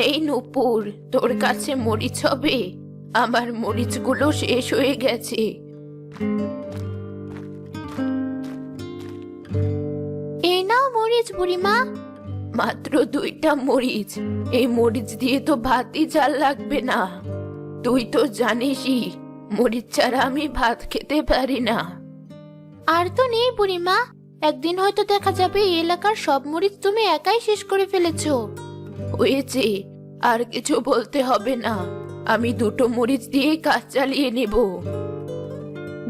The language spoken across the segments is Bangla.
এই নূপুর, তোর কাছে মরিচ হবে? আমার মরিচগুলো শেষ হয়ে গেছে। এই নাও মরিচ বুড়িমা। মাত্র 2টা মরিচ? এই মরিচ দিয়ে তো ভাতই জাল লাগবে না। তুই তো জানিসই মরিচ ছাড়া আমি ভাত খেতে পারি না। আর তো নেই বুড়িমা, একদিন হয়তো দেখা যাবে এই এলাকার সব মরিচ তুমি একাই শেষ করে ফেলেছো। হয়েছে, আর কিছু বলতে হবে না। আমি 2টো মরিচ দিয়ে কাজ চালিয়ে নেব।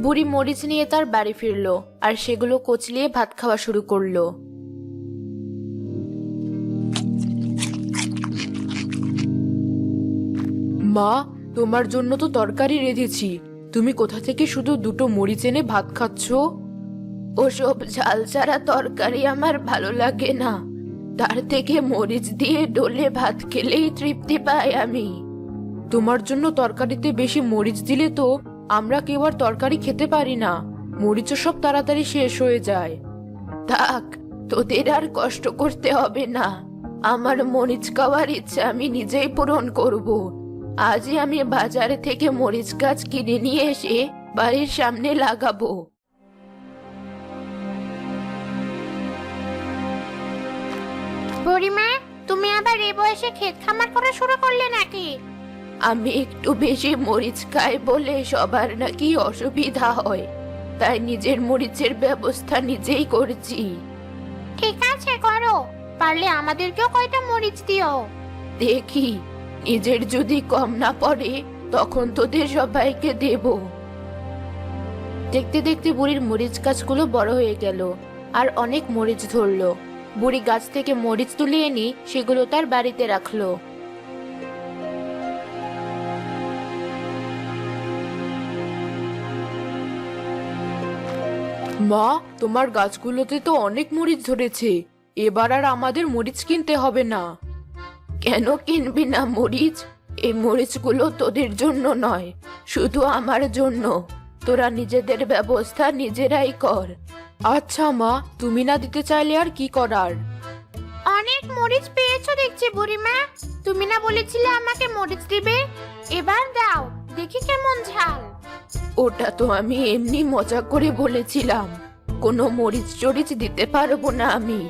বুড়ি মরিচ নিয়ে তার বাড়ি ফিরলো আর সেগুলো কচলিয়ে ভাত খাওয়া শুরু করলো। মা, তোমার জন্য তো তরকারি রেঁধেছি, তুমি কোথা থেকে শুধু 2টো মরিচ এনে ভাত খাচ্ছ? ওসব ঝাল ছাড়া তরকারি আমার ভালো লাগে না। তার থেকে মরিচ দিয়ে ডলে ভাত খেলেই তৃপ্তি পাই আমি। তোমার জন্য তরকারিতে বেশি মরিচ দিলে তো আমরা কেউ আর তরকারি খেতে পারি না, মরিচও সব তাড়াতাড়ি শেষ হয়ে যায়। থাক, তোদের আর কষ্ট করতে হবে না। আমার মরিচ খাওয়ার ইচ্ছা আমি নিজেই পূরণ করব। আজই আমি বাজার থেকে মরিচ গাছ কিনে নিয়ে এসে বাড়ির সামনে লাগাবো। বুড়িমা, তুমি আবার এই বয়সে ক্ষেত খামার করা শুরু করলে নাকি? আমি একটু বেশি মরিচ খাই বলে সবার নাকি অসুবিধা হয়, তাই নিজের মরিচের ব্যবস্থা নিজেই করছি। ঠিক আছে, করো। পারলে আমাদেরকেও কয়টা মরিচ দিও। দেখি, নিজের যদি কম না পড়ে তখন তোদের সবাইকে দেব। দেখতে দেখতে বুড়ির মরিচ গাছগুলো বড় হয়ে গেল আর অনেক মরিচ ধরলো। বুড়ি গাছ থেকে মরিচ তুলে এনে সেগুলো তার বাড়িতে রাখলো। মা, তোমার গাছগুলোতে তো অনেক মরিচ ধরেছে, এবার আর আমাদের মরিচ কিনতে হবে না। কেন কিনবি না মরিচ? এই মরিচগুলো তোদের জন্য নয়, শুধু আমার জন্য। তোরা নিজেদের ব্যবস্থা নিজেরাই কর। আচ্ছা মা, তুমি না দিতে চাইলে আর কি করার। অনেক মরিচ পেয়েছো দেখছি বুড়িমা। তুমি না বলেছিলে আমাকে মরিচ দিবে? এবার দাও, দেখি কেমন ঝাল। ওটা তো আমি এমনি মজা করে বলেছিলাম, কোনো মরিচ টরিচ দিতে পারবো না আমি।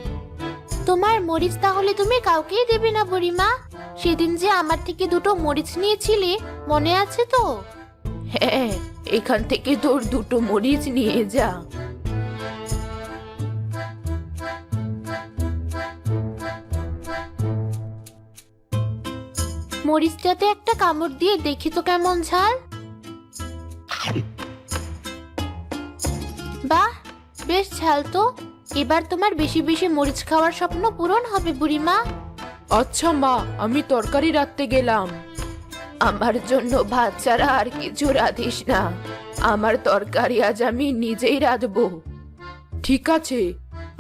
তোমার মরিচ তাহলে তুমি কাউকেই দেবে না বুড়িমা? সেদিন যে আমার থেকে 2টো মরিচ নিয়েছিলে, মনে আছে তো? হ্যাঁ, এখান থেকে তোর 2টো মরিচ নিয়ে যা। মরিচটাতে একটা কামড় দিয়ে দেখি তো কেমন ঝাল। বাহ, বেশ ঝাল তো। এবার তোমার বেশি বেশি মরিচ খাওয়ার স্বপ্ন পূরণ হবে বুড়িমা। আচ্ছা মা, আমি তরকারি রাঁধতে গেলাম। আমার জন্য ভাত ছাড়া আর কিছু রাঁধিস না। আমার তরকারি আজ আমি নিজেই রাঁধবো। ঠিক আছে,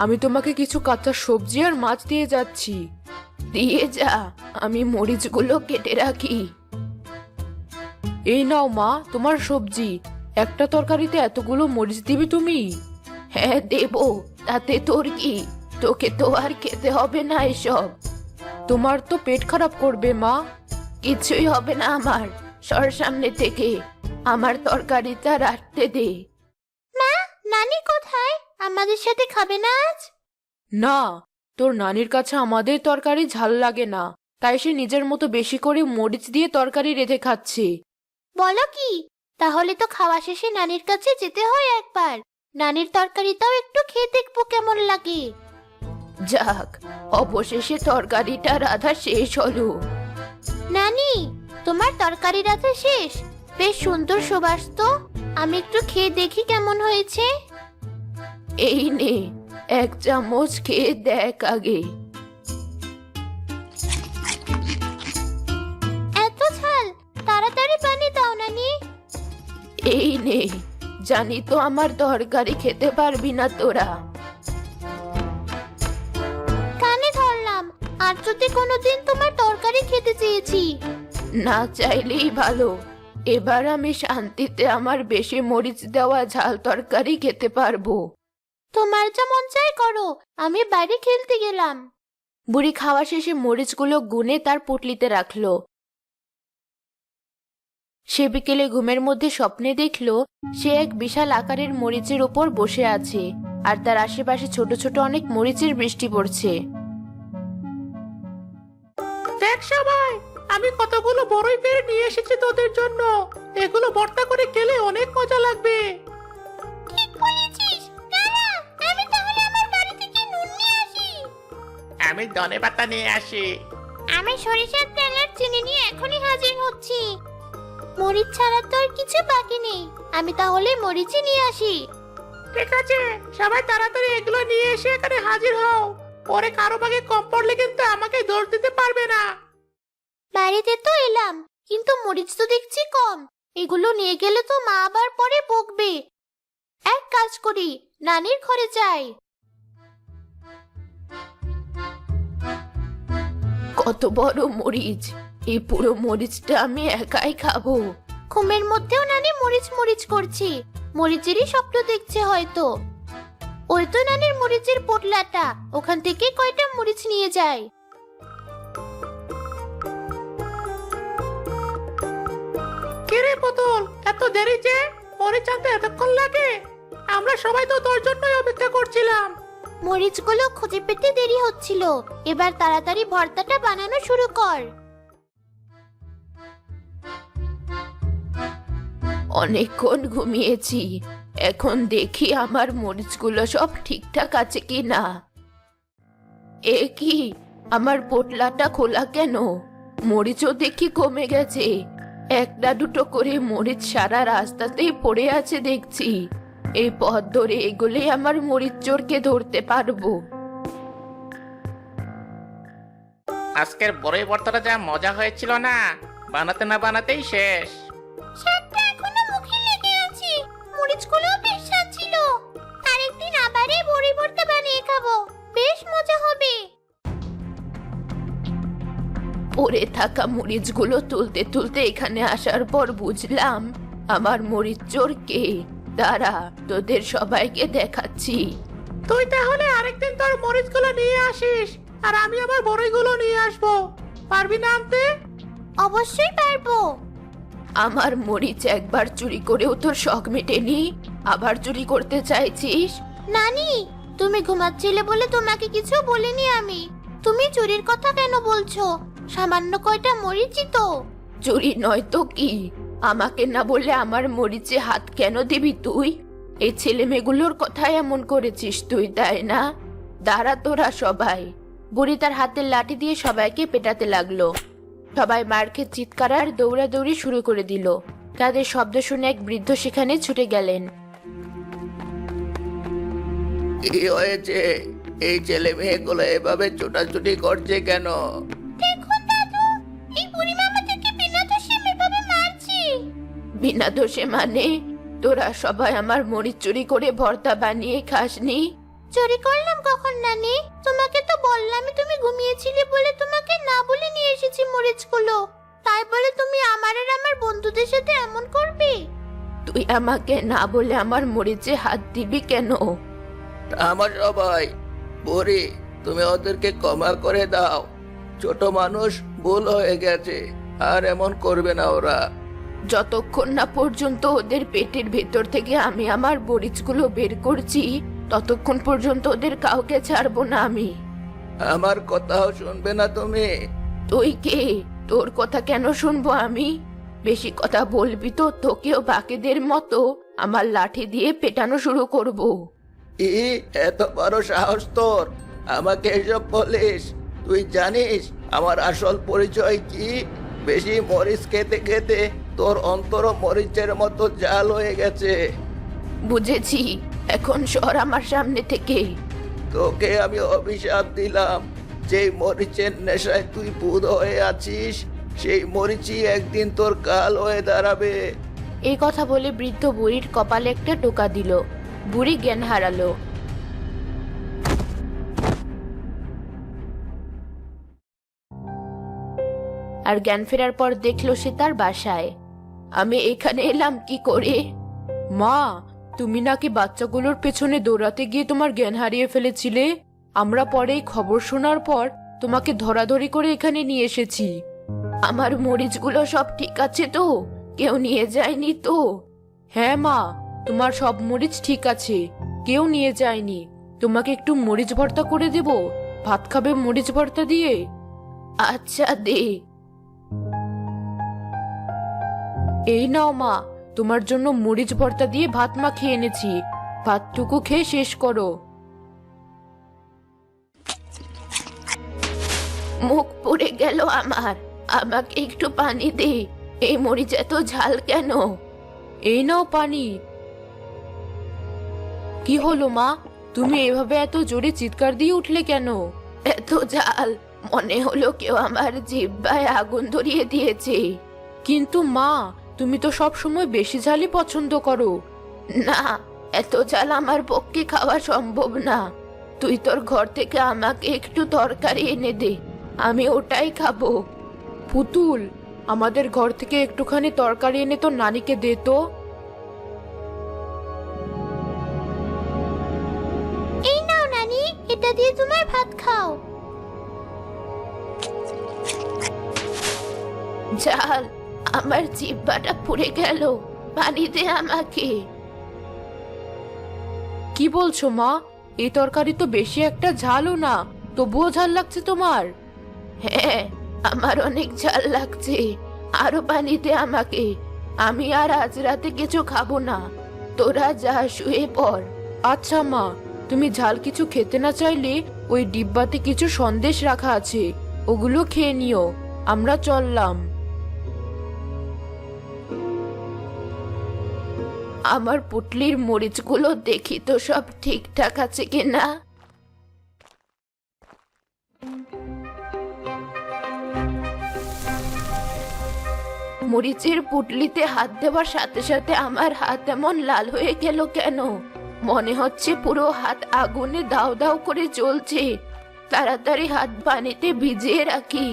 আমি তোমাকে কিছু কাঁচা সবজি আর মাছ দিয়ে যাচ্ছি। দিয়ে যা, আমি মরিচগুলো কেটে রাখি। এই নাও মা, তোমার সবজি। একটা তরকারিতে এতগুলো মরিচ দিবে তুমি? হ্যাঁ দেব, তাতে তোর কি? তোকে তো আর খেতে হবে না এসব। তোমার তো পেট খারাপ করবে মা। কিছুই হবে না আমার, সর সামনে থেকে। আমার তরকারিটা রাখতে দে। মা, নানি কোথায়? আমাদের সাথে খাবে না আজ? না, তোর নানির কাছে আমাদের তরকারি ঝাল লাগে না, তাই সে নিজের মতো বেশি করে মরিচ দিয়ে তরকারি রেঁধে খাচ্ছে। বলো কি? তাহলে তো খাওয়া শেষে নানির কাছে যেতে হয় একবার। নানির তরকারিটাও একটু খেয়ে দেখবো কেমন লাগে। যাক, অবশেষে তরকারিটা রাধা শেষ হলো। নানি, তোমার তরকারি রাঁধা শেষ? বেশ সুন্দর সুবাস তো। আমি একটু খেয়ে দেখি কেমন হয়েছে। এই নে, 1 চামচ খেয়ে দেখ আগে। এত ঝাল? তাড়াতাড়ি পানি দাও নানি। এই নে, জানি তো আমার তরকারি খেতে পারবি না তোরা। কানে ধরলাম, আর যদি কোনোদিন তোমার তরকারি খেতে চেয়েছি। না চাইলেই ভালো, এবার আমি শান্তিতে আমার বেশি মরিচ দেওয়া ঝাল তরকারি খেতে পারবো। তোমার যা মন চায় করো, আমি বাইরে খেলতে গেলাম। বুড়ি খাওয়া শেষে মরিচগুলো গুনে তার পুটলিতে রাখলো। সে বিকেলে ঘুমের মধ্যে স্বপ্নে দেখলো সে এক বিশাল আকারের মরিচের উপর বসে আছে, আর তার আশেপাশে ছোট ছোট অনেক মরিচের বৃষ্টি পড়ছে। দেখ সবাই, আমি কতগুলো বড়ই পেড়ে নিয়ে এসেছি তোদের জন্য। এগুলো ভর্তা করে খেলে অনেক মজা লাগবে। ঠিক বলেছিস। দাঁড়া, আমি তাহলে আমার বাড়ি থেকে নুন নিয়ে আসি। আমি ধনেপাতা নিয়ে আসি। আমি সরিষার তেল আর চিনি নিয়ে এখনই হাজির হচ্ছি। মরিচ ছাড়া তো আর কিছু বাকি নেই, আমি তাহলে মরিচই নিয়ে আসি। ঠিক আছে, সবাই তাড়াতাড়ি এগুলো নিয়ে এসে এখানে হাজির হও। পরে কারো ভাগে কম পড়লে কিন্তু আমাকে দোষ দিতে পারবে না। বাড়িতে তো এলাম, কিন্তু মরিচ তো দেখছি কম। এগুলো নিয়ে গেলে তো মা আবার পরে বকবে। এক কাজ করি, নানির ঘরে যাই। কত বড় মরিচ! এই পুরো মরিচটা আমি একাই খাবো। ঘুমের মধ্যেও নানি মরিচ মরিচ করছি। মরিচেরই স্বপ্ন দেখছে হয়তো। ওই তো নানির মরিচের পোটলাটা, ওখান থেকে কয়টা মরিচ নিয়ে যায়। কিরে পুতুল, এত দেরি যে? মরিচ আনতে এতক্ষণ লাগে? আমরা সবাই তো তোর জন্যই অপেক্ষা করছিলাম। মরিচগুলো খুঁজে পেতে দেরি হচ্ছিল। এবার তাড়াতাড়ি ভর্তাটা বানানো শুরু কর। অনেকক্ষণ ঘুমিয়েছি, এখন দেখি আমার মরিচগুলো সব ঠিকঠাক আছে কি না। এ কি, আমার পোটলাটা খোলা কেন? মরিচও দেখি কমে গেছে। একটা দুটো করে মরিচ সারা রাস্তাতেই পড়ে আছে দেখছি। এই পথ ধরে এগুলে আমার মরিচ চোরকে ধরতে পারবো। আজকের বড়ই ভর্তাটা যা মজা হয়েছিল না, বানাতে না বানাতেই শেষ। স্বাদটা এখনো মুখে লেগে আছে। মরিচগুলো বেশ স্বাদ ছিল। আরেকদিন আবার এই বড়ি ভর্তা বানিয়ে খাবো, বেশ মজা হবে। পড়ে থাকা মরিচগুলো তুলতে তুলতে এখানে আসার পর বুঝলাম আমার মরিচ চোর কে। দাঁড়া, তোদের সবাইকে দেখাচ্ছি। তুই তাহলে আরেকদিন তোর মরিচগুলো নিয়ে আসিস, আর আমি আমার বড়ইগুলো নিয়ে আসবো। পারবি না আনতে? অবশ্যই পারবো। আমার মরিচ একবার চুরি করেও তোর শখ মেটেনি, আবার চুরি করতে চাইছিস? নানি, তুমি ঘুমাচ্ছিলে বলে তোমাকে কিছু বলিনি আমি। তুমি চুরির কথা কেন বলছো? সামান্য কয়টা মরিচই তো। চুরি নয় তো কি? আমাকে না বলে আমার মরিচে হাত কেন দিবি তুই? এই ছেলে মেয়েগুলোর কথাই এমন করেছিস তুই, তাই না? দাঁড়া তোরা সবাই। বুড়ি তার হাতের লাঠি দিয়ে সবাইকে পেটাতে লাগলো। সবাই মার খেয়ে চিৎকার আর দৌড়াদৌড়ি শুরু করে দিল। তাদের শব্দ শুনে এক বৃদ্ধ সেখানে ছুটে গেলেন। কি হয়েছে? এই ছেলে মেয়েগুলো এভাবে ছোটাছুটি করছে কেন? দেখুন দাদু, এই বুড়িমা আমাদেরকে বিনা দোষে এভাবে মারছে। বিনা দোষে মানে? তোরা সবাই আমার মরিচ চুরি করে ভর্তা বানিয়ে খাসনি? চুরি করলাম কখন নানি? তোমাকে তো বললামই তুমি ঘুমিয়েছিলে বলে তোমাকে না বলে নিয়ে এসেছি মরিচগুলো। তাই বলে তুমি আমার আর আমার বন্ধুদের সাথে এমন করবে? তুই আমাকে না বলে আমার মরিচে হাত দিবি কেন? আমার সবাই, বুড়ি, তুমি ওদেরকে ক্ষমা করে দাও। ছোট মানুষ, ভুল হয়ে গেছে, আর এমন করবে না ওরা। যতক্ষণ না পর্যন্ত ওদের পেটের ভেতর থেকে আমি আমার মরিচগুলো বের করছি, ততক্ষণ পর্যন্ত ওদের কাউকে ছাড়বো না আমি। আমার কথাও শুনবে না তুমি? তুই কে? তোর কথা কেন শুনবো আমি? বেশি কথা বলবি তো তোকেও বাকিদের মতো আমার লাঠি দিয়ে পেটানো শুরু করব। এত বড় সাহস তোর? আমাকে এসব বলিস? তুই জানিস আমার আসল পরিচয় কি? বেশি মরিচ খেতে খেতে তোর অন্তর মরিচের মতো জাল হয়ে গেছে। বুঝেছি, এখন সর আমার সামনে থেকে। তোকে আমি অভিশাপ দিলাম, যেই মরিচের নেশায় তুই বুধ হয়ে আছিস, সেই মরিচই একদিন তোর কাল হয়ে দাঁড়াবে। এই কথা বলে বৃদ্ধ বুড়ির কপালে একটা টোকা দিল। বুড়ি জ্ঞান হারালো। আর জ্ঞান ফেরার পর দেখলো সে তার বাসায়। আমি এখানে এলাম কি করে? মা, তুমি নাকি বাচ্চাগুলোর পেছনে দৌড়াতে গিয়ে তোমার জ্ঞান হারিয়ে ফেলেছিলে। আমরা পরে এই খবর শোনার পর তোমাকে ধরাধরি করে এখানে নিয়ে এসেছি। আমার মরিচগুলো সব ঠিক আছে তো? কেউ নিয়ে যায়নি তো? হ্যাঁ মা, তোমার সব মরিচ ঠিক আছে, কেউ নিয়ে যায়নি। তোমাকে একটু মরিচ ভর্তা করে দেব, ভাত খাবে মরিচ ভর্তা দিয়ে? আচ্ছা দে। এই নাও মা, তোমার জন্য মরিচ ভর্তা দিয়ে ভাত মাখিয়ে এনেছি, ভাতটুকু খেয়ে শেষ করো। মুখ পুড়ে গেল আমার, আমাকে একটু পানি দে। এই মরিচ এত ঝাল কেন? এই নাও পানি। কি হলো মা, তুমি এভাবে এত জোরে চিৎকার দিয়ে উঠলে কেন? এত ঝাল, মনে হলো কেউ আমার জিহ্বায় আগুন ধরিয়ে দিয়েছে। কিন্তু মা, তুমি তো সব সময় বেশি ঝালই পছন্দ করো। না, এত ঝাল আমার পক্ষে খাওয়া সম্ভব না। তুই তোর ঘর থেকে আমাকে একটু তরকারি এনে দে, আমি ওটাই খাবো। পুতুল, আমাদের ঘর থেকে একটুখানি তরকারি এনে তোর নানিকে দে তো। এই নাও নানি, এটা দিয়ে তোমার ভাত খাও। ঝাল, আমার জিহ্বাটা পুড়ে গেল, পানি দে আমাকে। কি বলছো মা, এই তরকারি তো বেশি একটা ঝালও না, তবুও ঝাল লাগছে তোমার? হ্যাঁ, আমার অনেক ঝাল লাগছে, আরো পানি দে আমাকে। আমি আর আজ রাতে কিছু খাবো না, তোরা যা শুয়ে পড়। আচ্ছা মা, তুমি ঝাল কিছু খেতে না চাইলে ওই ডিব্বাতে কিছু সন্দেশ রাখা আছে, ওগুলো খেয়ে নিও। আমরা চললাম। আমার পুটলির মরিচগুলো দেখি তো সব ঠিকঠাক আছে কিনা। মরিচের পুটলিতে হাত দেওয়ার সাথে সাথে আমার হাত এমন লাল হয়ে গেল কেন? মনে হচ্ছে পুরো হাত আগুনে দাও দাও করে জ্বলছে। তাড়াতাড়ি হাত পানিতে ভিজিয়ে রাখি।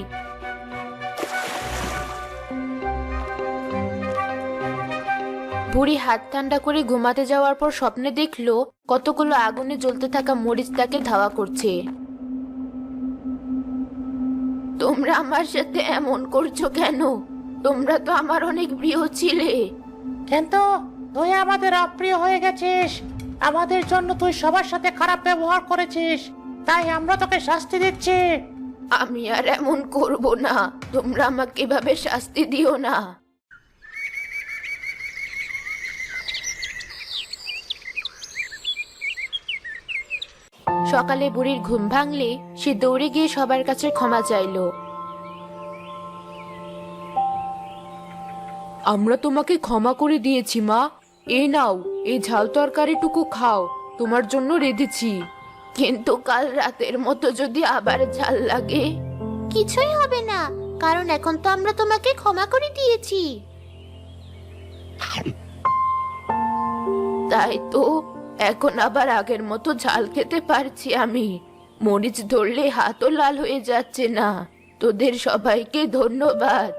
বুড়ি হাত ঠান্ডা করে ঘুমাতে যাওয়ার পর স্বপ্নে দেখলো কতগুলো আগুনে জ্বলতে থাকা মরিচ তাকে ধাওয়া করছে। তোমরা আমার সাথে এমন করছো কেন? তোমরা তো আমার অনেক প্রিয় ছিলে। কিন্তু তুই আমাদের অপ্রিয় হয়ে গেছিস, আমাদের জন্য তুই সবার সাথে খারাপ ব্যবহার করেছিস, তাই আমরা তোকে শাস্তি দিচ্ছি। আমি আর এমন করব না, তোমরা আমাকে এভাবে শাস্তি দিও না। সকালে বুড়ির ঘুম ভাঙলে সে দৌড়ে গিয়ে সবার কাছে ক্ষমা চাইলো। আমরা তোমাকে ক্ষমা করে দিয়েছি মা, এই নাও, এই ঝাল তরকারিটুকু খাও, তোমার জন্য রেঁধেছি। কিন্তু কাল রাতের মতো যদি আবার ঝাল লাগে? কিছুই হবে না, কারণ এখন তো আমরা তোমাকে ক্ষমা করে দিয়েছি। তাই তো, এখন আবার আগের মতো ঝাল খেতে পারছি আমি। মরিচ ধরলে হাতও লাল হয়ে যাচ্ছে না। তোদের সবাইকে ধন্যবাদ।